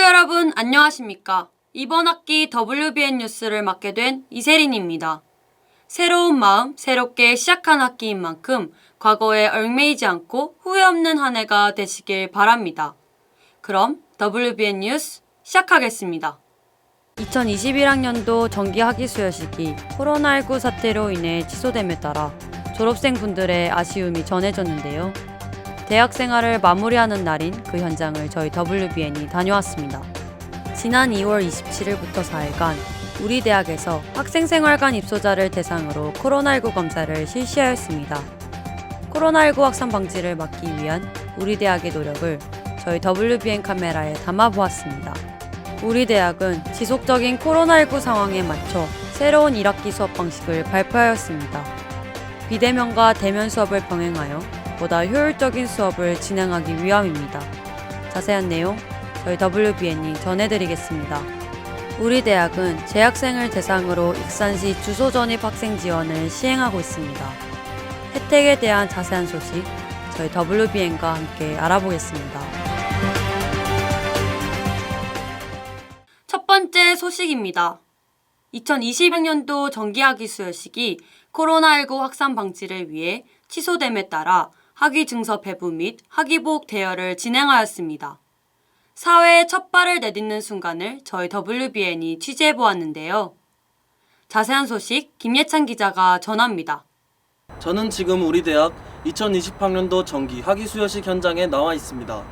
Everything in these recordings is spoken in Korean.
여러분 안녕하십니까? 이번 학기 WBN 뉴스를 맡게 된 이세린입니다. 새로운 마음, 새롭게 시작한 학기인 만큼 과거에 얽매이지 않고 후회 없는 한 해가 되시길 바랍니다. 그럼 WBN 뉴스 시작하겠습니다. 2021학년도 정기 학기 수여식이 코로나19 사태로 인해 취소됨에 따라 졸업생분들의 아쉬움이 전해졌는데요. 대학 생활을 마무리하는 날인 그 현장을 저희 WBN이 다녀왔습니다. 지난 2월 27일부터 4일간 우리 대학에서 학생생활관 입소자를 대상으로 코로나19 검사를 실시하였습니다. 코로나19 확산 방지를 막기 위한 우리 대학의 노력을 저희 WBN 카메라에 담아보았습니다. 우리 대학은 지속적인 코로나19 상황에 맞춰 새로운 1학기 수업 방식을 발표하였습니다. 비대면과 대면 수업을 병행하여 보다 효율적인 수업을 진행하기 위함입니다. 자세한 내용 저희 WBN이 전해드리겠습니다. 우리 대학은 재학생을 대상으로 익산시 주소 전입 학생 지원을 시행하고 있습니다. 혜택에 대한 자세한 소식 저희 WBN과 함께 알아보겠습니다. 첫 번째 소식입니다. 2020학년도 정기학기 수여식이 코로나19 확산 방지를 위해 취소됨에 따라 학위 증서 배부 및 학위복 대여를 진행하였습니다. 사회에 첫 발을 내딛는 순간을 저희 WBN이 취재해보았는데요. 자세한 소식 김예찬 기자가 전합니다. 저는 지금 우리 대학 2020학년도 정기 학위 수여식 현장에 나와 있습니다.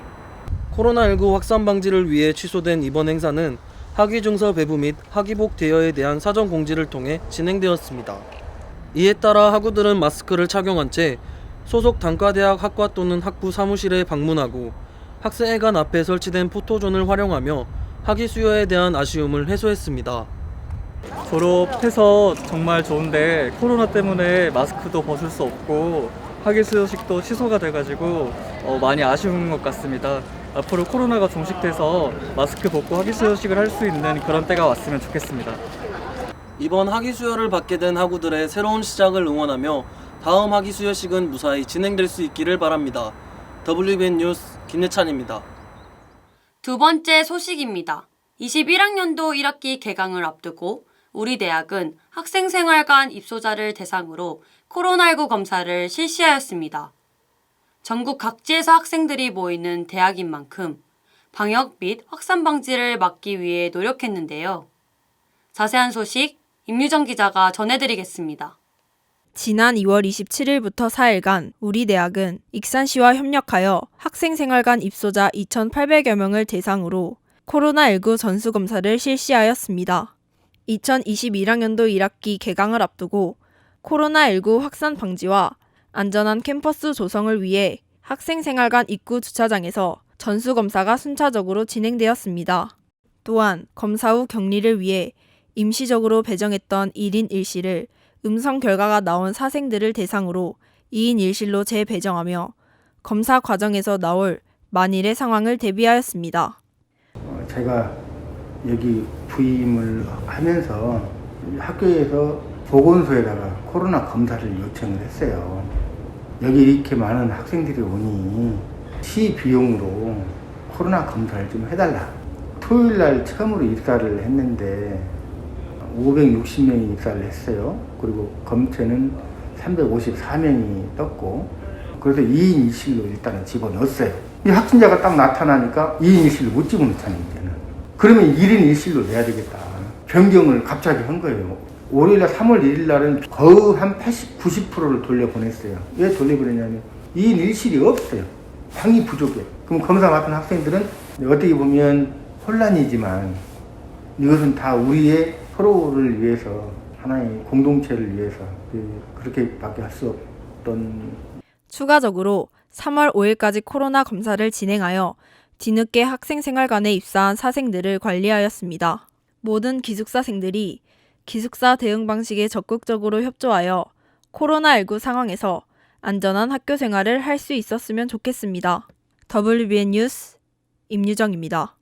코로나19 확산 방지를 위해 취소된 이번 행사는 학위 증서 배부 및 학위복 대여에 대한 사전 공지를 통해 진행되었습니다. 이에 따라 학우들은 마스크를 착용한 채 소속 단과대학 학과 또는 학부 사무실에 방문하고 학생회관 앞에 설치된 포토존을 활용하며 학위 수여에 대한 아쉬움을 해소했습니다. 졸업해서 정말 좋은데 코로나 때문에 마스크도 벗을 수 없고 학위 수여식도 취소가 돼가지고 많이 아쉬운 것 같습니다. 앞으로 코로나가 종식돼서 마스크 벗고 학위 수여식을 할 수 있는 그런 때가 왔으면 좋겠습니다. 이번 학위 수여를 받게 된 학우들의 새로운 시작을 응원하며 다음 학위 수여식은 무사히 진행될 수 있기를 바랍니다. WBN 뉴스 김예찬입니다. 두 번째 소식입니다. 21학년도 1학기 개강을 앞두고 우리 대학은 학생생활관 입소자를 대상으로 코로나19 검사를 실시하였습니다. 전국 각지에서 학생들이 모이는 대학인 만큼 방역 및 확산 방지를 막기 위해 노력했는데요. 자세한 소식 임유정 기자가 전해드리겠습니다. 지난 2월 27일부터 4일간 우리 대학은 익산시와 협력하여 학생생활관 입소자 2,800여 명을 대상으로 코로나19 전수검사를 실시하였습니다. 2021학년도 1학기 개강을 앞두고 코로나19 확산 방지와 안전한 캠퍼스 조성을 위해 학생생활관 입구 주차장에서 전수검사가 순차적으로 진행되었습니다. 또한 검사 후 격리를 위해 임시적으로 배정했던 1인 1실을 음성 결과가 나온 사생들을 대상으로 2인 1실로 재배정하며 검사 과정에서 나올 만일의 상황을 대비하였습니다. 제가 여기 부임을 하면서 학교에서 보건소에다가 코로나 검사를 요청을 했어요. 여기 이렇게 많은 학생들이 오니 시 비용으로 코로나 검사를 좀 해달라. 토요일 날 처음으로 입사를 했는데 560명이 입사를 했어요. 그리고 검체는 354명이 떴고, 그래서 2인 1실로 일단은 집어넣었어요. 이 확진자가 딱 나타나니까 2인 1실로 못 집어넣잖아요, 이제는. 그러면 1인 1실로 내야 되겠다. 변경을 갑자기 한 거예요. 월요일날 3월 1일날은 거의 한 80, 90%를 돌려보냈어요. 왜 돌려보냈냐면 2인 1실이 없어요. 방이 부족해. 그럼 검사 맡은 학생들은 어떻게 보면 혼란이지만 이것은 다 우리의 서로를 위해서, 하나의 공동체를 위해서 그렇게밖에 할 수 없던. 추가적으로 3월 5일까지 코로나 검사를 진행하여 뒤늦게 학생생활관에 입사한 사생들을 관리하였습니다. 모든 기숙사생들이 기숙사 대응 방식에 적극적으로 협조하여 코로나19 상황에서 안전한 학교 생활을 할 수 있었으면 좋겠습니다. WBN 뉴스 임유정입니다.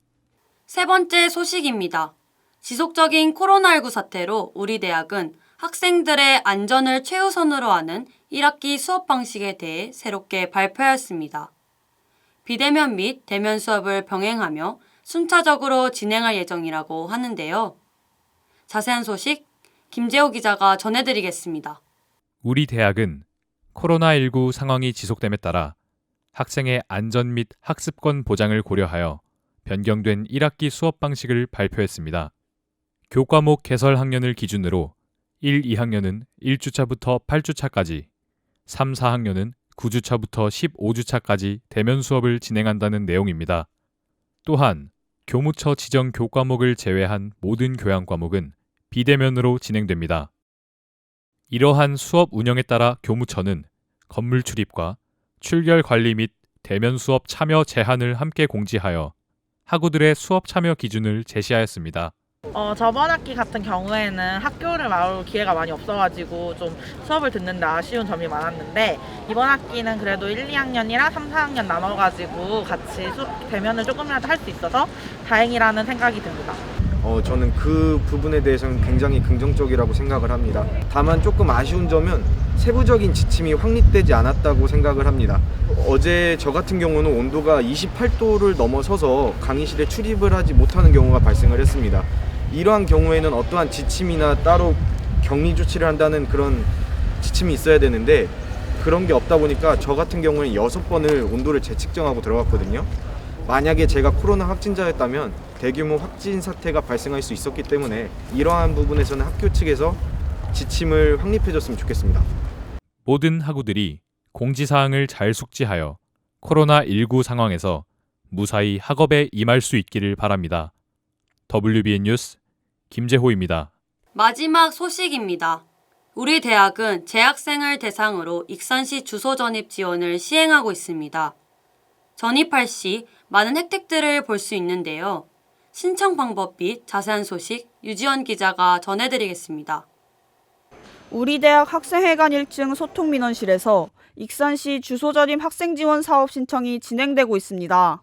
세 번째 소식입니다. 지속적인 코로나19 사태로 우리 대학은 학생들의 안전을 최우선으로 하는 1학기 수업 방식에 대해 새롭게 발표하였습니다. 비대면 및 대면 수업을 병행하며 순차적으로 진행할 예정이라고 하는데요. 자세한 소식 김재호 기자가 전해드리겠습니다. 우리 대학은 코로나19 상황이 지속됨에 따라 학생의 안전 및 학습권 보장을 고려하여 변경된 1학기 수업 방식을 발표했습니다. 교과목 개설 학년을 기준으로 1, 2학년은 1주차부터 8주차까지, 3, 4학년은 9주차부터 15주차까지 대면 수업을 진행한다는 내용입니다. 또한 교무처 지정 교과목을 제외한 모든 교양 과목은 비대면으로 진행됩니다. 이러한 수업 운영에 따라 교무처는 건물 출입과 출결 관리 및 대면 수업 참여 제한을 함께 공지하여 학우들의 수업 참여 기준을 제시하였습니다. 저번 학기 같은 경우에는 학교를 나올 기회가 많이 없어가지고 좀 수업을 듣는데 아쉬운 점이 많았는데 이번 학기는 그래도 1, 2학년이랑 3, 4학년 나눠가지고 같이 대면을 조금이라도 할 수 있어서 다행이라는 생각이 듭니다. 저는 그 부분에 대해서는 굉장히 긍정적이라고 생각을 합니다. 다만 조금 아쉬운 점은 세부적인 지침이 확립되지 않았다고 생각을 합니다. 어제 저 같은 경우는 온도가 28도를 넘어서서 강의실에 출입을 하지 못하는 경우가 발생을 했습니다. 이러한 경우에는 어떠한 지침이나 따로 격리 조치를 한다는 그런 지침이 있어야 되는데 그런 게 없다 보니까 저 같은 경우는 6번을 온도를 재측정하고 들어갔거든요. 만약에 제가 코로나 확진자였다면 대규모 확진 사태가 발생할 수 있었기 때문에 이러한 부분에서는 학교 측에서 지침을 확립해줬으면 좋겠습니다. 모든 학우들이 공지사항을 잘 숙지하여 코로나19 상황에서 무사히 학업에 임할 수 있기를 바랍니다. WBN 뉴스 김재호입니다. 마지막 소식입니다. 우리 대학은 재학생을 대상으로 익산시 주소 전입 지원을 시행하고 있습니다. 전입할 시 많은 혜택들을 볼 수 있는데요. 신청 방법 및 자세한 소식 유지원 기자가 전해드리겠습니다. 우리 대학 학생회관 1층 소통민원실에서 익산시 주소 전입 학생 지원 사업 신청이 진행되고 있습니다.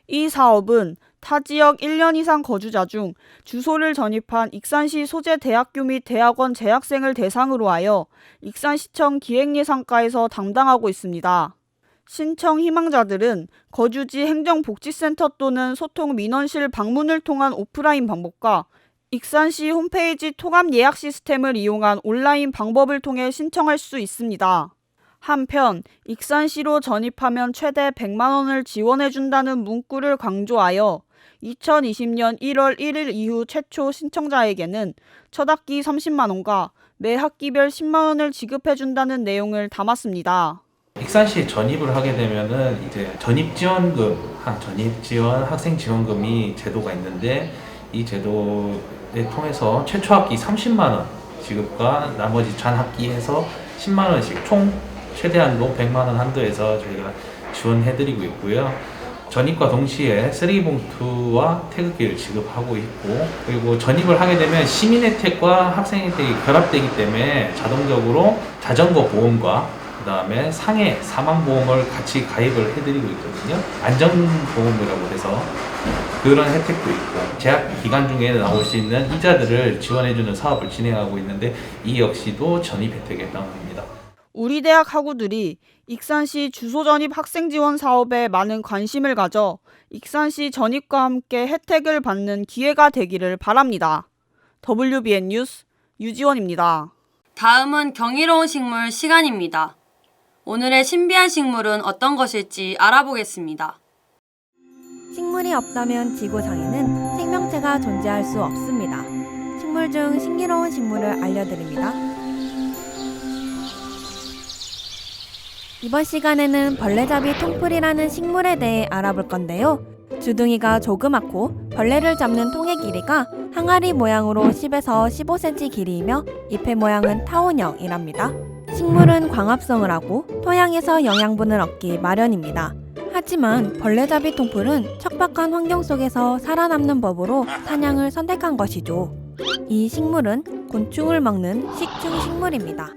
이 사업은 타 지역 1년 이상 거주자 중 주소를 전입한 익산시 소재 대학교 및 대학원 재학생을 대상으로 하여 익산시청 기획예산과에서 담당하고 있습니다. 신청 희망자들은 거주지 행정복지센터 또는 소통민원실 방문을 통한 오프라인 방법과 익산시 홈페이지 토감 예약 시스템을 이용한 온라인 방법을 통해 신청할 수 있습니다. 한편 익산시로 전입하면 최대 100만 원을 지원해준다는 문구를 강조하여 2020년 1월 1일 이후 최초 신청자에게는 첫 학기 30만 원과 매 학기별 10만 원을 지급해준다는 내용을 담았습니다. 익산시에 전입을 하게 되면은 이제 전입지원 학생지원금이 제도가 있는데 이 제도에 통해서 최초 학기 30만 원 지급과 나머지 전 학기에서 10만 원씩 총 최대한도 100만 원 한도에서 저희가 지원해드리고 있고요. 전입과 동시에 쓰레기봉투와 태극기를 지급하고 있고 그리고 전입을 하게 되면 시민 혜택과 학생 혜택이 결합되기 때문에 자동적으로 자전거 보험과 그 다음에 상해 사망보험을 같이 가입을 해드리고 있거든요. 안전보험이라고 해서 그런 혜택도 있고 재학 기간 중에 나올 수 있는 이자들을 지원해주는 사업을 진행하고 있는데 이 역시도 전입 혜택에 해당합니다. 우리 대학 학우들이 익산시 주소 전입 학생 지원 사업에 많은 관심을 가져 익산시 전입과 함께 혜택을 받는 기회가 되기를 바랍니다. WBN 뉴스 유지원입니다. 다음은 경이로운 식물 시간입니다. 오늘의 신비한 식물은 어떤 것일지 알아보겠습니다. 식물이 없다면 지구상에는 생명체가 존재할 수 없습니다. 식물 중 신기로운 식물을 알려드립니다. 이번 시간에는 벌레잡이 통풀이라는 식물에 대해 알아볼 건데요. 주둥이가 조그맣고 벌레를 잡는 통의 길이가 항아리 모양으로 10에서 15cm 길이이며 잎의 모양은 타원형이랍니다. 식물은 광합성을 하고 토양에서 영양분을 얻기 마련입니다. 하지만 벌레잡이 통풀은 척박한 환경 속에서 살아남는 법으로 사냥을 선택한 것이죠. 이 식물은 곤충을 먹는 식충식물입니다.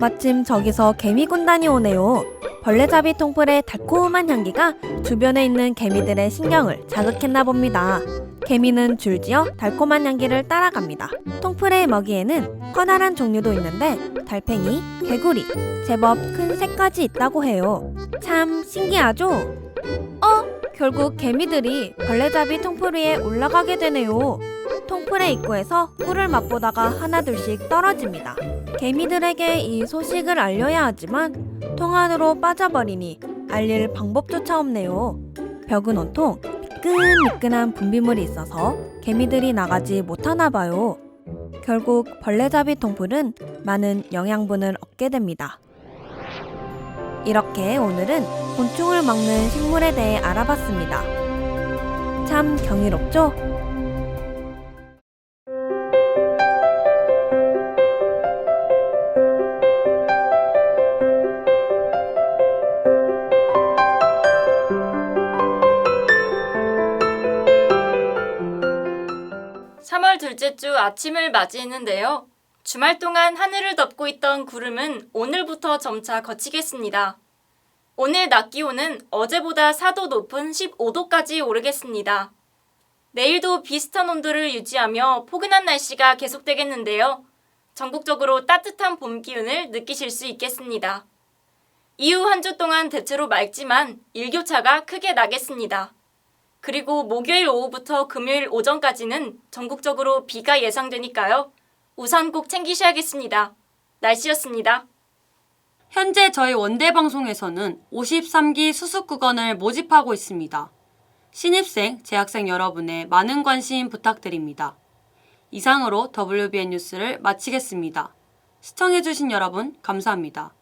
마침 저기서 개미 군단이 오네요. 벌레잡이 통풀의 달콤한 향기가 주변에 있는 개미들의 신경을 자극했나 봅니다. 개미는 줄지어 달콤한 향기를 따라갑니다. 통풀의 먹이에는 커다란 종류도 있는데 달팽이, 개구리, 제법 큰 새까지 있다고 해요. 참 신기하죠? 결국 개미들이 벌레잡이 통풀 위에 올라가게 되네요. 통풀의 입구에서 꿀을 맛보다가 하나둘씩 떨어집니다. 개미들에게 이 소식을 알려야 하지만 통 안으로 빠져버리니 알릴 방법조차 없네요. 벽은 온통 미끈미끈한 분비물이 있어서 개미들이 나가지 못하나 봐요. 결국 벌레잡이 통풀은 많은 영양분을 얻게 됩니다. 이렇게 오늘은 곤충을 먹는 식물에 대해 알아봤습니다. 참 경이롭죠? 둘째 주 아침을 맞이했는데요. 주말 동안 하늘을 덮고 있던 구름은 오늘부터 점차 걷히겠습니다. 오늘 낮 기온은 어제보다 4도 높은 15도까지 오르겠습니다. 내일도 비슷한 온도를 유지하며 포근한 날씨가 계속되겠는데요. 전국적으로 따뜻한 봄 기운을 느끼실 수 있겠습니다. 이후 한 주 동안 대체로 맑지만 일교차가 크게 나겠습니다. 그리고 목요일 오후부터 금요일 오전까지는 전국적으로 비가 예상되니까요. 우산 꼭 챙기셔야겠습니다. 날씨였습니다. 현재 저희 원대 방송에서는 53기 수습 구건을 모집하고 있습니다. 신입생, 재학생 여러분의 많은 관심 부탁드립니다. 이상으로 WBN 뉴스를 마치겠습니다. 시청해주신 여러분 감사합니다.